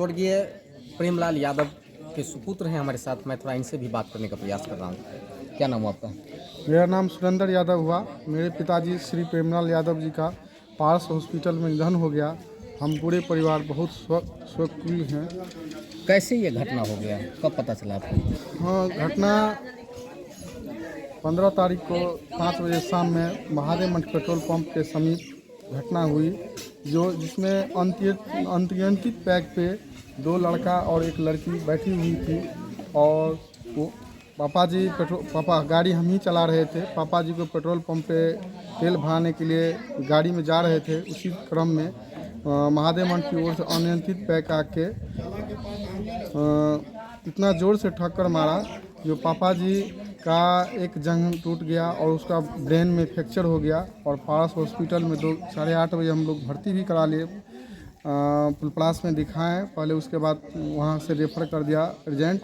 स्वर्गीय प्रेमलाल यादव के सुपुत्र हैं हमारे साथ। मैं थोड़ा इनसे भी बात करने का प्रयास कर रहा हूँ। क्या नाम हुआ आपका? मेरा नाम सुरेंद्र यादव हुआ। मेरे पिताजी श्री प्रेमलाल यादव जी का पारस हॉस्पिटल में निधन हो गया। हम पूरे परिवार बहुत शोकीय हैं। कैसे ये घटना हो गया, कब पता चला आपको? हाँ, घटना 15 तारीख को 5 बजे शाम में महादेव मठ पेट्रोल पंप के समीप घटना हुई, जिसमें अनतियंतित पैक पे 2 लड़का और 1 लड़की बैठी हुई थी। और वो पापा गाड़ी हम ही चला रहे थे। पापा जी को पेट्रोल पंप पे तेल भराने के लिए गाड़ी में जा रहे थे। उसी क्रम में महादेव मंच की ओर से अनियंत्रित पैक आके इतना ज़ोर से ठक्कर मारा जो पापा जी का एक जंघ टूट गया और उसका ब्रेन में फ्रैक्चर हो गया। और पारस हॉस्पिटल में 8:30 बजे हम लोग भर्ती भी करा लिए। पुलपलास में दिखाएं पहले, उसके बाद वहाँ से रेफ़र कर दिया अर्जेंट।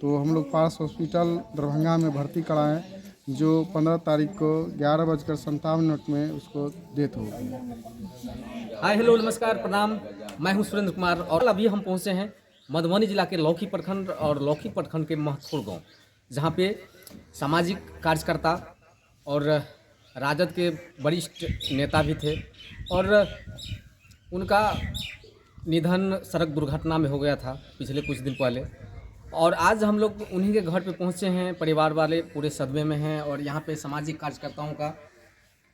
तो हम लोग पारस हॉस्पिटल दरभंगा में भर्ती कराएं, जो 15 तारीख को 11:57 में उसको डेथ हो गई। हाय हेलो नमस्कार प्रणाम, मैं हूं सुरेंद्र कुमार और अभी हम पहुंचे हैं मधुबनी जिला के लौकी प्रखंड और लौकी प्रखंड के महत्वपूर्ण गांव, जहां पे सामाजिक कार्यकर्ता और राजद के वरिष्ठ नेता भी थे और उनका निधन सड़क दुर्घटना में हो गया था पिछले कुछ दिन पहले। और आज हम लोग उन्हीं के घर पे पहुंचे हैं। परिवार वाले पूरे सदमे में हैं और यहाँ पे सामाजिक कार्यकर्ताओं का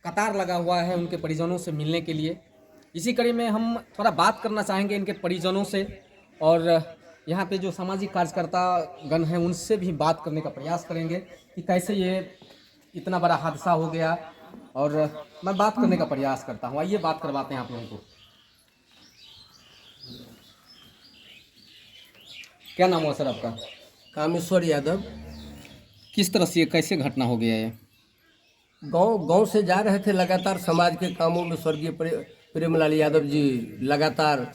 कतार लगा हुआ है उनके परिजनों से मिलने के लिए। इसी कड़ी में हम थोड़ा बात करना चाहेंगे इनके परिजनों से और यहाँ पे जो सामाजिक कार्यकर्ता गण हैं उनसे भी बात करने का प्रयास करेंगे कि कैसे ये इतना बड़ा हादसा हो गया। और मैं बात करने का प्रयास करता हूँ, आइए बात करवाते हैं आप लोगों को। क्या नाम हुआ सर आपका? कामेश्वर यादव। किस तरह से ये कैसे घटना हो गया है? गांव से जा रहे थे लगातार समाज के कामों में। स्वर्गीय प्रेमलाल यादव जी लगातार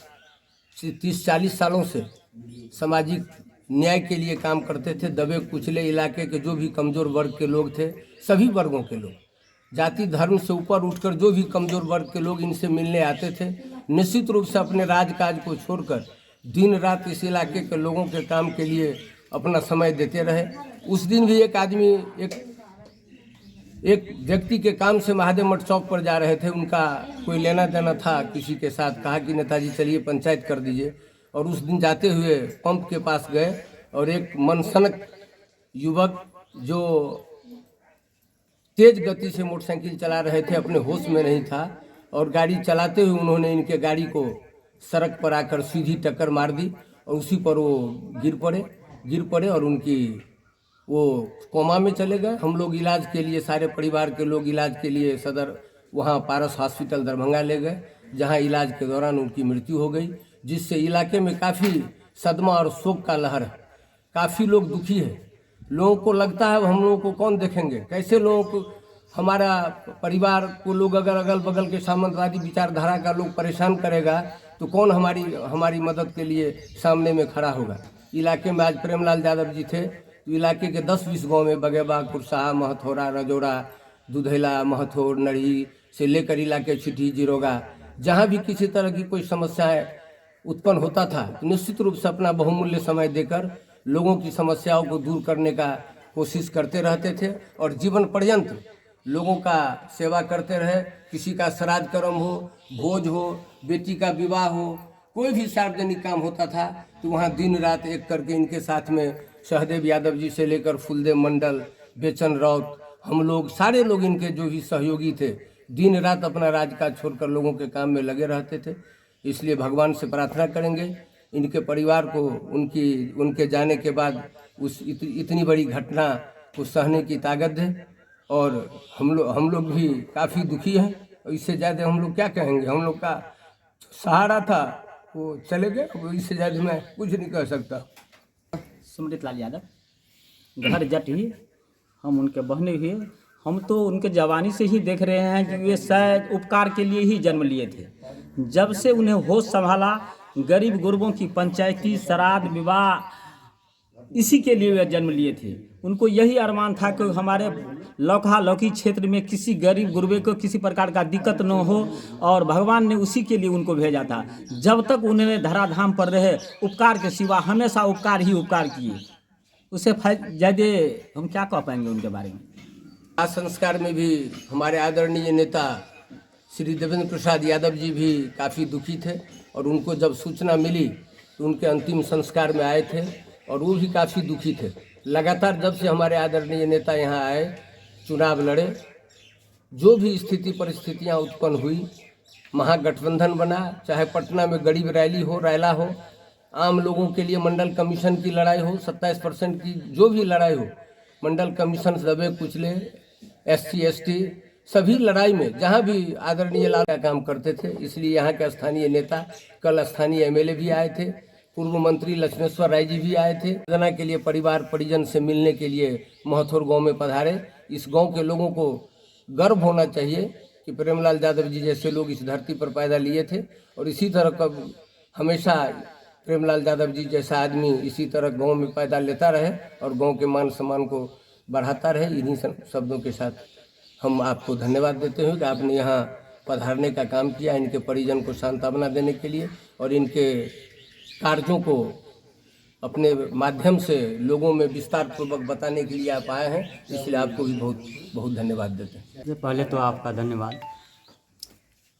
30-40 सालों से सामाजिक न्याय के लिए काम करते थे। दबे कुचले इलाके के जो भी कमज़ोर वर्ग के लोग थे, सभी वर्गों के लोग, जाति धर्म से ऊपर उठकर जो भी कमज़ोर वर्ग के लोग इनसे मिलने आते थे। निश्चित रूप से अपने राजकाज को छोड़कर दिन रात इस इलाके के लोगों के काम के लिए अपना समय देते रहे। उस दिन भी एक आदमी एक व्यक्ति के काम से महादेव मठ चौक पर जा रहे थे। उनका कोई लेना देना था किसी के साथ, कहा कि नेताजी चलिए पंचायत कर दीजिए। और उस दिन जाते हुए पंप के पास गए और एक मनसनक युवक जो तेज गति से मोटरसाइकिल चला रहे थे, अपने होश में नहीं था और गाड़ी चलाते हुए उन्होंने इनके गाड़ी को सड़क पर आकर सीधी टक्कर मार दी और उसी पर वो गिर पड़े और उनकी वो कोमा में चले गए। हम लोग इलाज के लिए, सारे परिवार के लोग इलाज के लिए सदर वहाँ पारस हॉस्पिटल दरभंगा ले गए, जहाँ इलाज के दौरान उनकी मृत्यु हो गई, जिससे इलाके में काफ़ी सदमा और शोक का लहर है। काफ़ी लोग दुखी है। लोगों को लगता है हम लोगों को कौन देखेंगे, कैसे लोगों को, हमारा परिवार को लोग अगर अगल बगल के सामंतवादी विचारधारा का लोग परेशान करेगा तो कौन हमारी मदद के लिए सामने में खड़ा होगा। इलाके में आज प्रेमलाल यादव जी थे तो इलाके के 10-20 गांव में बगेबा, कुरसाहा, महथौरा, रजोड़ा, दुधैला, महथौर, नरही से लेकर इलाके छिठी, जिरोगा, जहां भी किसी तरह की कोई समस्याएं उत्पन्न होता था तो निश्चित रूप से अपना बहुमूल्य समय देकर लोगों की समस्याओं को दूर करने का कोशिश करते रहते थे और जीवन पर्यंत लोगों का सेवा करते रहे। किसी का श्राद्ध कर्म हो, भोज हो, बेटी का विवाह हो, कोई भी सार्वजनिक काम होता था तो वहाँ दिन रात एक करके इनके साथ में सहदेव यादव जी से लेकर फुलदेव मंडल, बेचन राउत, हम लोग सारे लोग इनके जो भी सहयोगी थे, दिन रात अपना राजकाज छोड़कर लोगों के काम में लगे रहते थे। इसलिए भगवान से प्रार्थना करेंगे इनके परिवार को उनके जाने के बाद उस इतनी बड़ी घटना को सहने की ताकत दे। और हम लोग भी काफ़ी दुखी हैं। इससे ज़्यादा हम लोग क्या कहेंगे, हम लोग का सहारा था वो चले गए, इससे ज़्यादा मैं कुछ नहीं कह सकता। सुमृत लाल यादव, घर जट ही, हम उनके बहने हुए। हम तो उनके जवानी से ही देख रहे हैं कि वे शायद उपकार के लिए ही जन्म लिए थे। जब से उन्हें होश संभाला, गरीब गुरबों की पंचायती, श्राद्ध, विवाह, इसी के लिए वे जन्म लिए थे। उनको यही अरमान था कि हमारे लौकहा लौकी क्षेत्र में किसी गरीब गुरबे को किसी प्रकार का दिक्कत न हो, और भगवान ने उसी के लिए उनको भेजा था। जब तक उन्होंने धराधाम पर रहे, उपकार के सिवा हमेशा उपकार ही उपकार किए। उससे ज़्यादा हम क्या कह पाएंगे उनके बारे में। आज संस्कार में भी हमारे आदरणीय नेता श्री देवेंद्र प्रसाद यादव जी भी काफ़ी दुखी थे, और उनको जब सूचना मिली तो उनके अंतिम संस्कार में आए थे और वो भी काफ़ी दुखी थे। लगातार जब से हमारे आदरणीय नेता यहाँ आए, चुनाव लड़े, जो भी स्थिति परिस्थितियाँ उत्पन्न हुई, महागठबंधन बना, चाहे पटना में गरीब रैला हो, आम लोगों के लिए मंडल कमीशन की लड़ाई हो, 27% की जो भी लड़ाई हो, मंडल कमीशन दबे कुचले, SC ST सभी लड़ाई में जहाँ भी आदरणीय लाल का काम करते थे। इसलिए यहाँ के स्थानीय नेता, कल स्थानीय MLA भी आए थे, पूर्व मंत्री लक्ष्मेश्वर राय जी भी आए थे। योजना के लिए परिवार परिजन से मिलने के लिए महथौर गांव में पधारे। इस गांव के लोगों को गर्व होना चाहिए कि प्रेमलाल यादव जी जैसे लोग इस धरती पर पैदा लिए थे, और इसी तरह का हमेशा प्रेमलाल यादव जी जैसा आदमी इसी तरह गांव में पैदा लेता रहे और गांव के मान सम्मान को बढ़ाता रहे। इन्हीं शब्दों के साथ हम आपको धन्यवाद देते हैं कि आपने यहाँ पधारने का काम किया, इनके परिजन को सांत्वना देने के लिए और इनके कार्यों को अपने माध्यम से लोगों में विस्तार पूर्वक बताने के लिए आप आए हैं। इसलिए आपको भी बहुत बहुत धन्यवाद देते हैं। सबसे पहले तो आपका धन्यवाद।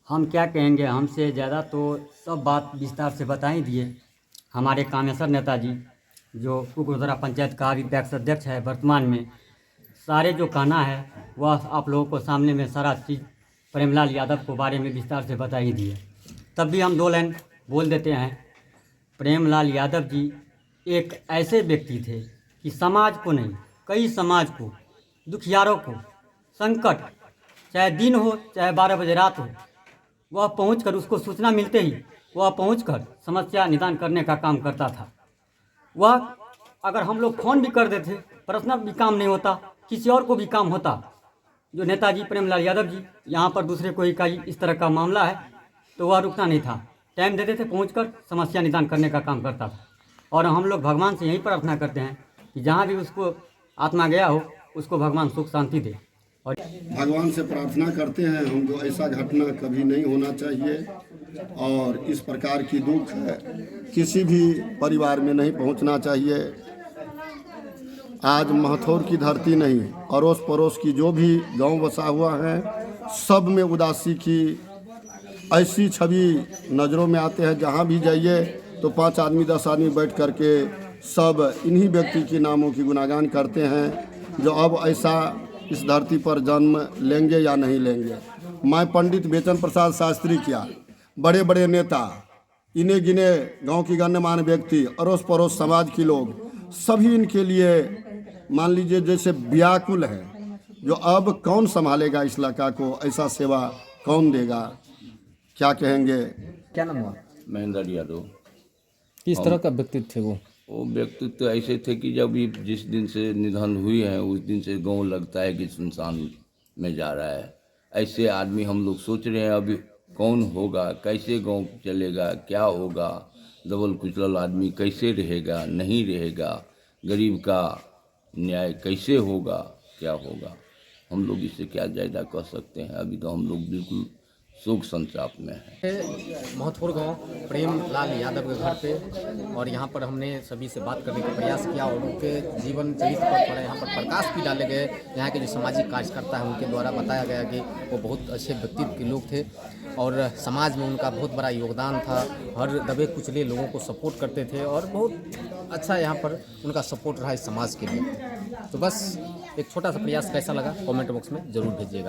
हम क्या कहेंगे, हमसे ज़्यादा तो सब बात विस्तार से बता ही दिए। हमारे कामेश्वर नेताजी जो कुकुरदरा पंचायत का अभी पैक्स अध्यक्ष है वर्तमान में, सारे जो कहना है वह आप लोगों को सामने में सारा चीज़ प्रेमलाल यादव को बारे में विस्तार से बता ही दिए। तब भी हम 2 लाइन बोल देते हैं। प्रेमलाल यादव जी एक ऐसे व्यक्ति थे कि समाज को नहीं, कई समाज को, दुखियारों को, संकट चाहे दिन हो चाहे 12 बजे रात हो, वह पहुंचकर उसको सूचना मिलते ही वह पहुंचकर समस्या निदान करने का काम करता था। वह अगर हम लोग फ़ोन भी कर देते, पर्सनल भी काम नहीं होता, किसी और को भी काम होता, जो नेताजी प्रेमलाल यादव जी यहाँ पर दूसरे कोई का इस तरह का मामला है तो वह रुकना नहीं था, टाइम देते थे, पहुंचकर समस्या निदान करने का काम करता था। और हम लोग भगवान से यही प्रार्थना करते हैं कि जहाँ भी उसको आत्मा गया हो उसको भगवान सुख शांति दे। और भगवान से प्रार्थना करते हैं हम जो ऐसा घटना कभी नहीं होना चाहिए, और इस प्रकार की दुख किसी भी परिवार में नहीं पहुंचना चाहिए। आज महथौर की धरती नहीं, अड़ोस पड़ोस की जो भी गांव बसा हुआ है, सब में उदासी की ऐसी छवि नज़रों में आते हैं। जहां भी जाइए तो 5 आदमी 10 आदमी बैठ करके सब इन्हीं व्यक्ति के नामों की गुणगान करते हैं जो अब ऐसा इस धरती पर जन्म लेंगे या नहीं लेंगे। मैं पंडित बेचन प्रसाद शास्त्री क्या, बड़े बड़े नेता, इन्हें गिने गांव की गण्यमान्य व्यक्ति, अड़ोस पड़ोस समाज के लोग, सभी इनके लिए मान लीजिए जैसे व्याकुल है। जो अब कौन संभालेगा इस इलाका को, ऐसा सेवा कौन देगा, क्या कहेंगे। क्या नाम हुआ? महेंद्र यादव। किस तरह का व्यक्तित्व थे वो व्यक्तित्व तो ऐसे थे कि जब भी जिस दिन से निधन हुई है उस दिन से गांव लगता है कि सुनसान में जा रहा है। ऐसे आदमी हम लोग सोच रहे हैं अभी कौन होगा, कैसे गांव चलेगा, क्या होगा, दबल कुचल आदमी कैसे रहेगा, नहीं रहेगा, गरीब का न्याय कैसे होगा, क्या होगा। हम लोग इससे क्या ज़्यादा कह सकते हैं। अभी तो हम लोग बिल्कुल शोक संताप में है। महथौर गांव प्रेमलाल यादव के घर पे, और यहाँ पर हमने सभी से बात करने का प्रयास किया और उनके जीवन चरित्र पर थोड़ा यहाँ पर प्रकाश भी डाले गए। यहाँ के जो सामाजिक कार्यकर्ता हैं उनके द्वारा बताया गया कि वो बहुत अच्छे व्यक्तित्व के लोग थे और समाज में उनका बहुत बड़ा योगदान था। हर दबे कुचले लोगों को सपोर्ट करते थे और बहुत अच्छा यहाँ पर उनका सपोर्ट रहा इस समाज के लिए। तो बस एक छोटा सा प्रयास कैसा लगा कमेंट बॉक्स में ज़रूर भेजिएगा।